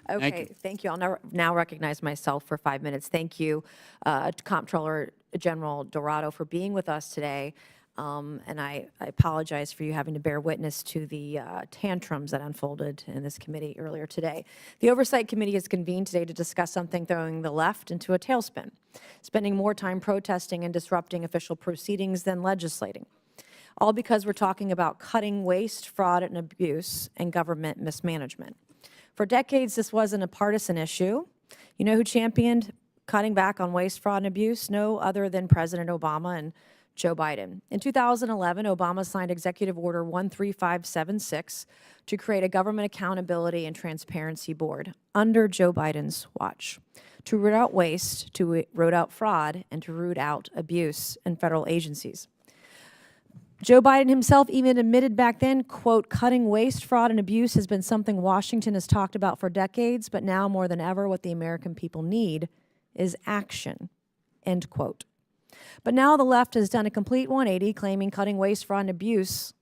Okay, thank you. I'll now recognize myself for 5 minutes. Thank you, Comptroller General Dodaro, for being with us today. And I apologize for you having to bear witness to the tantrums that unfolded in this committee earlier today. The Oversight Committee is convened today to discuss something throwing the left into a tailspin, spending more time protesting and disrupting official proceedings than legislating. All because we're talking about cutting waste, fraud, and abuse and government mismanagement. For decades, this wasn't a partisan issue. You know who championed cutting back on waste, fraud, and abuse? No other than President Obama and Joe Biden. In 2011, Obama signed Executive Order 13576 to create a Government Accountability and Transparency Board under Joe Biden's watch to root out waste, to root out fraud, and to root out abuse in federal agencies. Joe Biden himself even admitted back then, quote, cutting waste, fraud, and abuse has been something Washington has talked about for decades, but now more than ever, what the American people need is action, end quote. But now the left has done a complete 180, claiming cutting waste, fraud, and abuse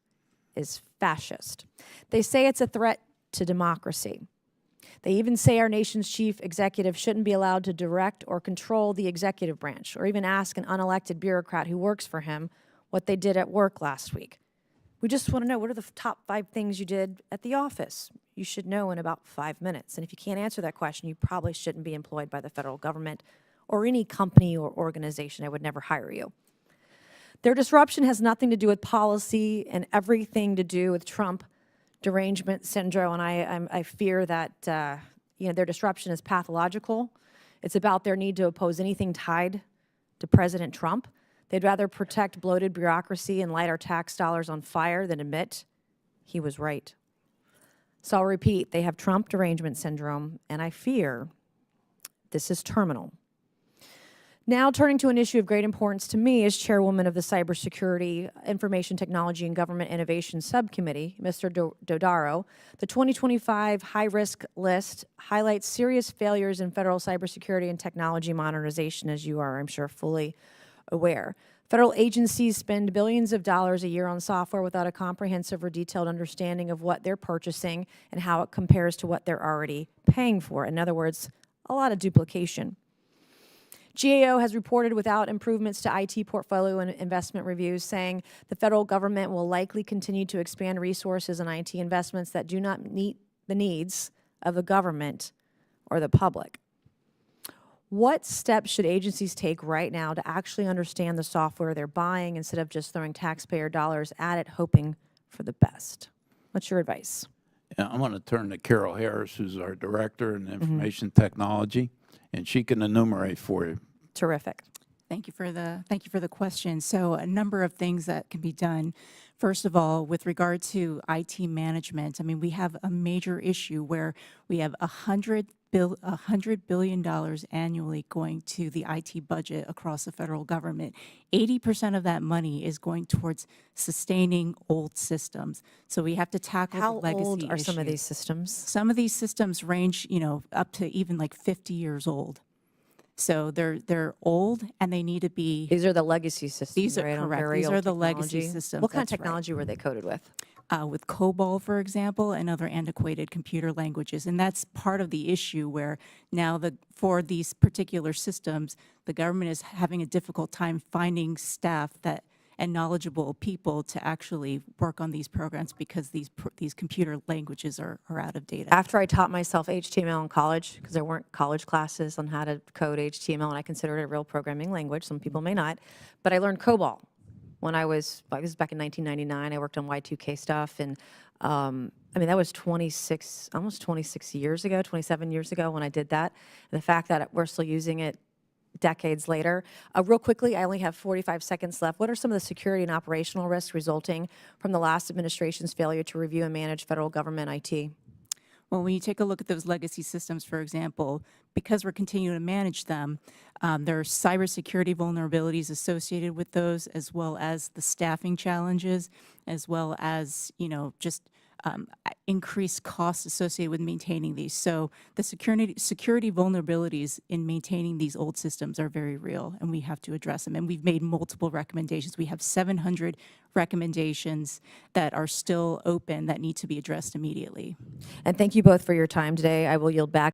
is fascist. They say it's a threat to democracy. They even say our nation's chief executive shouldn't be allowed to direct or control the executive branch, or even ask an unelected bureaucrat who works for him what they did at work last week. We just want to know, what are the top 5 things you did at the office? You should know in about 5 minutes. And if you can't answer that question, you probably shouldn't be employed by the federal government or any company or organization. I would never hire you. Their disruption has nothing to do with policy and everything to do with Trump derangement syndrome. And I fear that their disruption is pathological. It's about their need to oppose anything tied to President Trump. They'd rather protect bloated bureaucracy and light our tax dollars on fire than admit he was right. So I'll repeat, they have Trump derangement syndrome, and I fear this is terminal. Now, turning to an issue of great importance to me as chairwoman of the Cybersecurity, Information Technology, and Government Innovation Subcommittee, Mr. Dodaro, the 2025 high-risk list highlights serious failures in federal cybersecurity and technology modernization, as you are, I'm sure, fully aware. Federal agencies spend billions of dollars a year on software without a comprehensive or detailed understanding of what they're purchasing and how it compares to what they're already paying for. In other words, a lot of duplication. GAO has reported without improvements to IT portfolio and investment reviews, saying the federal government will likely continue to expand resources and IT investments that do not meet the needs of the government or the public. What steps should agencies take right now to actually understand the software they're buying instead of just throwing taxpayer dollars at it, hoping for the best? What's your advice? Yeah, I'm going to turn to Carol Harris, who's our Director in Information Technology, and she can enumerate for you. Terrific. Thank you for the question. So a number of things that can be done. First of all, with regard to IT management, I mean, we have a major issue where we have $100 billion annually going to the IT budget across the federal government. 80% of that money is going towards sustaining old systems. So we have to tackle the legacy issues. How old are some of these systems? Some of these systems range, up to even like 50 years old. So they're old and they need to be. These are the legacy systems. These are right? correct. These are the legacy systems. What kind of technology were they coded with? With COBOL, for example, and other antiquated computer languages. And that's part of the issue where now for these particular systems, the government is having a difficult time finding staff and knowledgeable people to actually work on these programs because these computer languages are out of date. After I taught myself HTML in college, because there weren't college classes on how to code HTML, and I considered it a real programming language, some people may not, but I learned COBOL. When I was back in 1999, I worked on Y2K stuff, and I mean, that was almost 26 years ago, 27 years ago when I did that. And the fact that we're still using it decades later. Real quickly, I only have 45 seconds left. What are some of the security and operational risks resulting from the last administration's failure to review and manage federal government IT? Well, when you take a look at those legacy systems, for example, because we're continuing to manage them, there are cybersecurity vulnerabilities associated with those, as well as the staffing challenges, as well as, just increased costs associated with maintaining these. So the security vulnerabilities in maintaining these old systems are very real, and we have to address them. And we've made multiple recommendations. We have 700 recommendations that are still open that need to be addressed immediately. And thank you both for your time today. I will yield back.